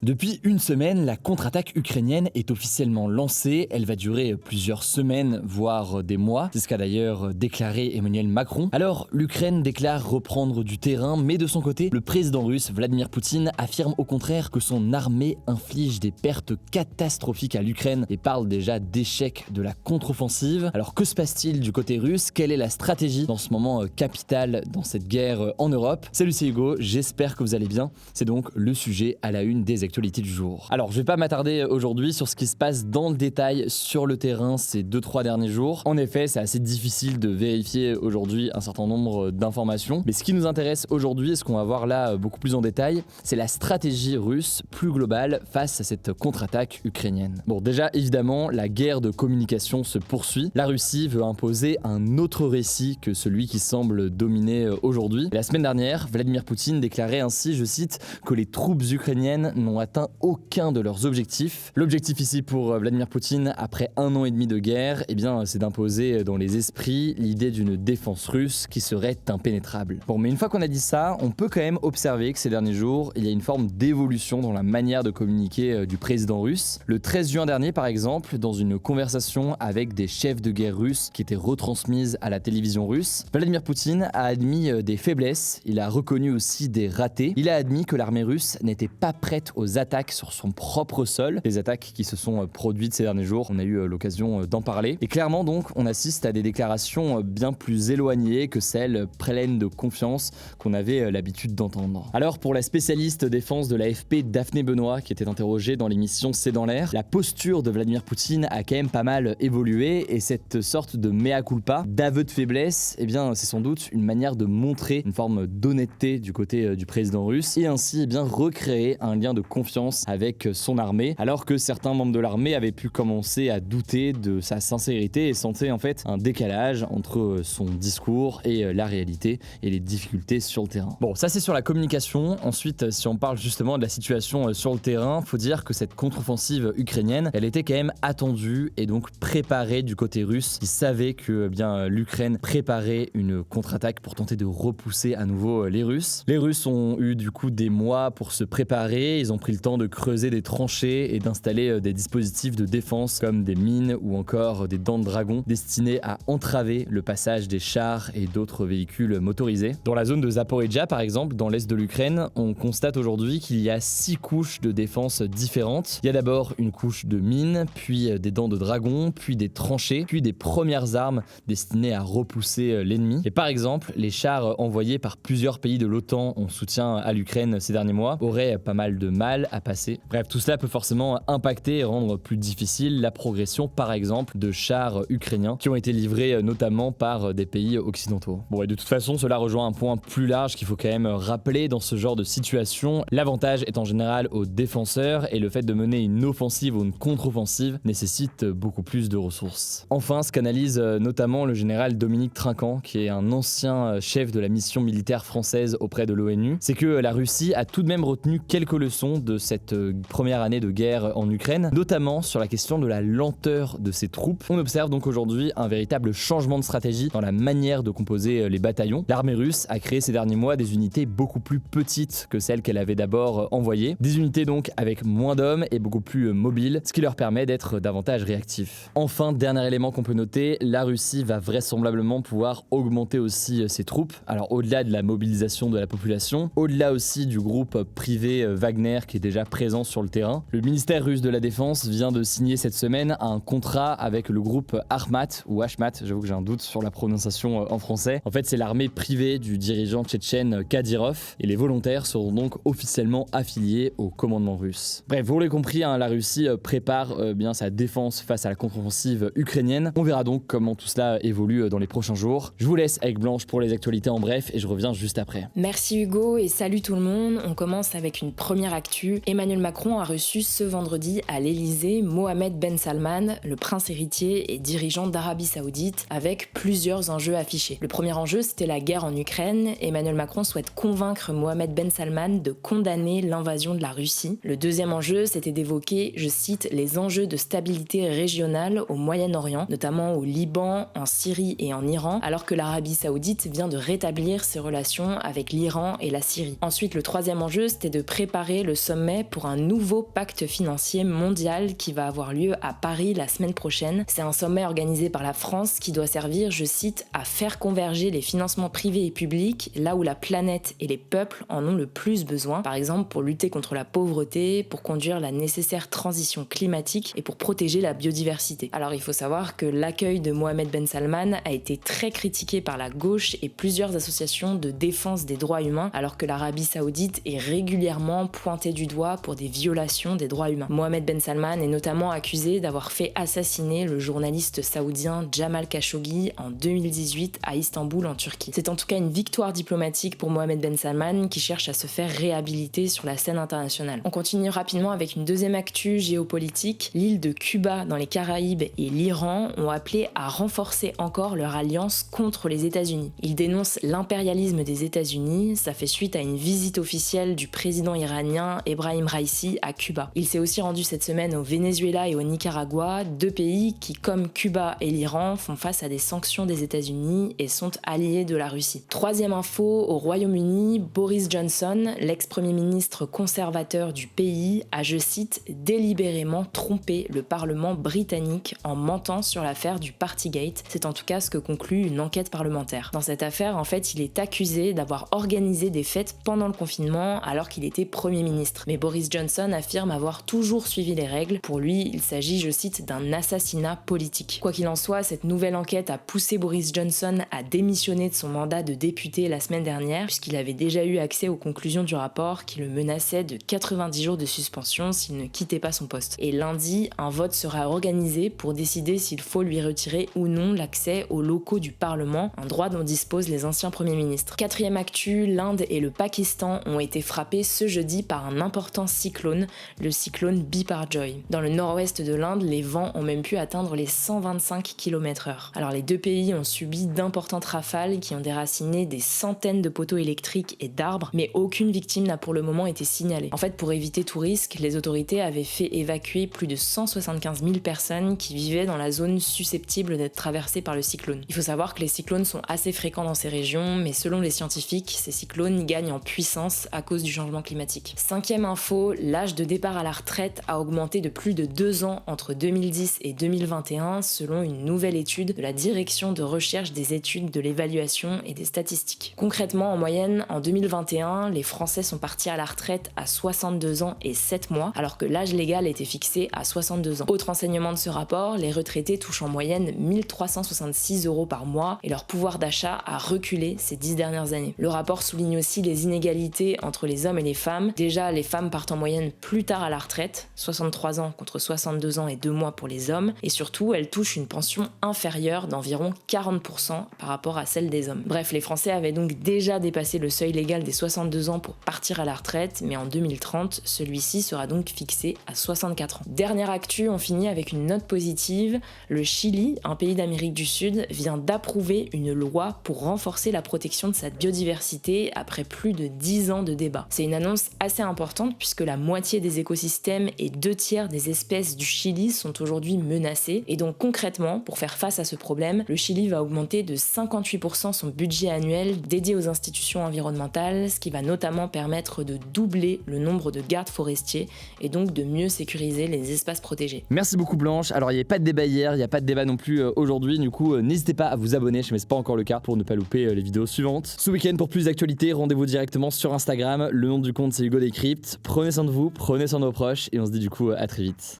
Depuis une semaine, la contre-attaque ukrainienne est officiellement lancée. Elle va durer plusieurs semaines, voire des mois. C'est ce qu'a d'ailleurs déclaré Emmanuel Macron. Alors, l'Ukraine déclare reprendre du terrain, mais de son côté, le président russe Vladimir Poutine affirme au contraire que son armée inflige des pertes catastrophiques à l'Ukraine et parle déjà d'échec de la contre-offensive. Alors, que se passe-t-il du côté russe? Quelle est la stratégie dans ce moment capital dans cette guerre en Europe? Salut, c'est Hugo, j'espère que vous allez bien. C'est donc le sujet à la une des actualité du jour. Alors, je vais pas m'attarder aujourd'hui sur ce qui se passe dans le détail sur le terrain ces 2-3 derniers jours. En effet, c'est assez difficile de vérifier aujourd'hui un certain nombre d'informations. Mais ce qui nous intéresse aujourd'hui, et ce qu'on va voir là beaucoup plus en détail, c'est la stratégie russe plus globale face à cette contre-attaque ukrainienne. Bon, déjà, évidemment, la guerre de communication se poursuit. La Russie veut imposer un autre récit que celui qui semble dominer aujourd'hui. La semaine dernière, Vladimir Poutine déclarait ainsi, je cite, que les troupes ukrainiennes n'ont atteint aucun de leurs objectifs. L'objectif ici pour Vladimir Poutine, après 1 an et demi de guerre, eh bien, c'est d'imposer dans les esprits l'idée d'une défense russe qui serait impénétrable. Bon, mais une fois qu'on a dit ça, on peut quand même observer que ces derniers jours, il y a une forme d'évolution dans la manière de communiquer du président russe. Le 13 juin dernier, par exemple, dans une conversation avec des chefs de guerre russes qui étaient retransmises à la télévision russe, Vladimir Poutine a admis des faiblesses, il a reconnu aussi des ratés, il a admis que l'armée russe n'était pas prête aux attaques sur son propre sol, des attaques qui se sont produites ces derniers jours, on a eu l'occasion d'en parler. Et clairement donc, on assiste à des déclarations bien plus éloignées que celles pleines de confiance qu'on avait l'habitude d'entendre. Alors pour la spécialiste défense de l'AFP Daphné Benoît, qui était interrogée dans l'émission C'est dans l'air, la posture de Vladimir Poutine a quand même pas mal évolué et cette sorte de mea culpa, d'aveu de faiblesse, eh bien c'est sans doute une manière de montrer une forme d'honnêteté du côté du président russe et ainsi eh bien recréer un lien de confiance avec son armée, alors que certains membres de l'armée avaient pu commencer à douter de sa sincérité et sentaient en fait un décalage entre son discours et la réalité et les difficultés sur le terrain. Bon, ça c'est sur la communication. Ensuite, si on parle justement de la situation sur le terrain, faut dire que cette contre-offensive ukrainienne, elle était quand même attendue et donc préparée du côté russe. Ils savaient que bien l'Ukraine préparait une contre-attaque pour tenter de repousser à nouveau les Russes. Les Russes ont eu du coup des mois pour se préparer, ils ont pris le temps de creuser des tranchées et d'installer des dispositifs de défense comme des mines ou encore des dents de dragon destinés à entraver le passage des chars et d'autres véhicules motorisés. Dans la zone de Zaporizhzhia par exemple, dans l'est de l'Ukraine, on constate aujourd'hui qu'il y a 6 couches de défense différentes. Il y a d'abord une couche de mines, puis des dents de dragon, puis des tranchées, puis des premières armes destinées à repousser l'ennemi. Et par exemple, les chars envoyés par plusieurs pays de l'OTAN en soutien à l'Ukraine ces derniers mois auraient pas mal de mal à passer. Bref, tout cela peut forcément impacter et rendre plus difficile la progression, par exemple, de chars ukrainiens qui ont été livrés notamment par des pays occidentaux. Bon, et de toute façon, cela rejoint un point plus large qu'il faut quand même rappeler dans ce genre de situation. L'avantage est en général aux défenseurs et le fait de mener une offensive ou une contre-offensive nécessite beaucoup plus de ressources. Enfin, ce qu'analyse notamment le général Dominique Trinquant, qui est un ancien chef de la mission militaire française auprès de l'ONU, c'est que la Russie a tout de même retenu quelques leçons de cette première année de guerre en Ukraine, notamment sur la question de la lenteur de ses troupes. On observe donc aujourd'hui un véritable changement de stratégie dans la manière de composer les bataillons. L'armée russe a créé ces derniers mois des unités beaucoup plus petites que celles qu'elle avait d'abord envoyées, des unités donc avec moins d'hommes et beaucoup plus mobiles, ce qui leur permet d'être davantage réactifs. Enfin, dernier élément qu'on peut noter, la Russie va vraisemblablement pouvoir augmenter aussi ses troupes, alors au-delà de la mobilisation de la population, au-delà aussi du groupe privé Wagner qui est déjà présent sur le terrain. Le ministère russe de la Défense vient de signer cette semaine un contrat avec le groupe Armat ou Hashmat, j'avoue que j'ai un doute sur la prononciation en français. En fait, c'est l'armée privée du dirigeant tchétchène Kadyrov et les volontaires seront donc officiellement affiliés au commandement russe. Bref, vous l'avez compris, la Russie prépare bien sa défense face à la contre-offensive ukrainienne. On verra donc comment tout cela évolue dans les prochains jours. Je vous laisse avec Blanche pour les actualités en bref et je reviens juste après. Merci Hugo et salut tout le monde. On commence avec une première actu. Emmanuel Macron a reçu ce vendredi à l'Elysée Mohamed Ben Salman, le prince héritier et dirigeant d'Arabie Saoudite, avec plusieurs enjeux affichés. Le premier enjeu, c'était la guerre en Ukraine. Emmanuel Macron souhaite convaincre Mohamed Ben Salman de condamner l'invasion de la Russie. Le deuxième enjeu, c'était d'évoquer, je cite, les enjeux de stabilité régionale au Moyen-Orient, notamment au Liban, en Syrie et en Iran, alors que l'Arabie Saoudite vient de rétablir ses relations avec l'Iran et la Syrie. Ensuite, le troisième enjeu, c'était de préparer le sommet pour un nouveau pacte financier mondial qui va avoir lieu à Paris la semaine prochaine. C'est un sommet organisé par la France qui doit servir, je cite, à faire converger les financements privés et publics là où la planète et les peuples en ont le plus besoin, par exemple pour lutter contre la pauvreté, pour conduire la nécessaire transition climatique et pour protéger la biodiversité. Alors il faut savoir que l'accueil de Mohamed Ben Salman a été très critiqué par la gauche et plusieurs associations de défense des droits humains, alors que l'Arabie Saoudite est régulièrement pointée du doigt pour des violations des droits humains. Mohamed Ben Salman est notamment accusé d'avoir fait assassiner le journaliste saoudien Jamal Khashoggi en 2018 à Istanbul en Turquie. C'est en tout cas une victoire diplomatique pour Mohamed Ben Salman qui cherche à se faire réhabiliter sur la scène internationale. On continue rapidement avec une deuxième actu géopolitique. L'île de Cuba dans les Caraïbes et l'Iran ont appelé à renforcer encore leur alliance contre les États-Unis. Ils dénoncent l'impérialisme des États-Unis, ça fait suite à une visite officielle du président iranien Ebrahim Raïssi à Cuba. Il s'est aussi rendu cette semaine au Venezuela et au Nicaragua, deux pays qui, comme Cuba et l'Iran, font face à des sanctions des États-Unis et sont alliés de la Russie. Troisième info, au Royaume-Uni, Boris Johnson, l'ex-premier ministre conservateur du pays, a, je cite, délibérément trompé le Parlement britannique en mentant sur l'affaire du Partygate. C'est en tout cas ce que conclut une enquête parlementaire. Dans cette affaire, en fait, il est accusé d'avoir organisé des fêtes pendant le confinement alors qu'il était Premier ministre. Mais Boris Johnson affirme avoir toujours suivi les règles. Pour lui, il s'agit, je cite, d'un assassinat politique. Quoi qu'il en soit, cette nouvelle enquête a poussé Boris Johnson à démissionner de son mandat de député la semaine dernière, puisqu'il avait déjà eu accès aux conclusions du rapport qui le menaçait de 90 jours de suspension s'il ne quittait pas son poste. Et lundi, un vote sera organisé pour décider s'il faut lui retirer ou non l'accès aux locaux du Parlement, un droit dont disposent les anciens premiers ministres. Quatrième actu, l'Inde et le Pakistan ont été frappés ce jeudi par un important cyclone, le cyclone Biparjoy. Dans le nord-ouest de l'Inde, les vents ont même pu atteindre les 125 km/h. Alors les deux pays ont subi d'importantes rafales qui ont déraciné des centaines de poteaux électriques et d'arbres, mais aucune victime n'a pour le moment été signalée. En fait, pour éviter tout risque, les autorités avaient fait évacuer plus de 175 000 personnes qui vivaient dans la zone susceptible d'être traversée par le cyclone. Il faut savoir que les cyclones sont assez fréquents dans ces régions, mais selon les scientifiques, ces cyclones gagnent en puissance à cause du changement climatique. Cinquième info, l'âge de départ à la retraite a augmenté de plus de 2 ans entre 2010 et 2021 selon une nouvelle étude de la Direction de recherche des études de l'évaluation et des statistiques. Concrètement, en moyenne, en 2021, les Français sont partis à la retraite à 62 ans et 7 mois, alors que l'âge légal était fixé à 62 ans. Autre enseignement de ce rapport, les retraités touchent en moyenne 1 366 € par mois et leur pouvoir d'achat a reculé ces 10 dernières années. Le rapport souligne aussi les inégalités entre les hommes et les femmes. Déjà, les femmes partent en moyenne plus tard à la retraite, 63 ans contre 62 ans et 2 mois pour les hommes, et surtout, elles touchent une pension inférieure d'environ 40% par rapport à celle des hommes. Bref, les Français avaient donc déjà dépassé le seuil légal des 62 ans pour partir à la retraite, mais en 2030, celui-ci sera donc fixé à 64 ans. Dernière actu, on finit avec une note positive. Le Chili, un pays d'Amérique du Sud, vient d'approuver une loi pour renforcer la protection de sa biodiversité après plus de 10 ans de débat. C'est une annonce assez importante puisque la moitié des écosystèmes et 2/3 des espèces du Chili sont aujourd'hui menacées. Et donc concrètement, pour faire face à ce problème, le Chili va augmenter de 58% son budget annuel dédié aux institutions environnementales, ce qui va notamment permettre de doubler le nombre de gardes forestiers et donc de mieux sécuriser les espaces protégés. Merci beaucoup Blanche. Alors il n'y avait pas de débat hier, il n'y a pas de débat non plus aujourd'hui, du coup n'hésitez pas à vous abonner, je ne sais pas encore le cas, pour ne pas louper les vidéos suivantes. Ce week-end pour plus d'actualités, rendez-vous directement sur Instagram, le nom du compte c'est Hugo Décrypte. Prenez soin de vous, prenez soin de vos proches et on se dit du coup à très vite.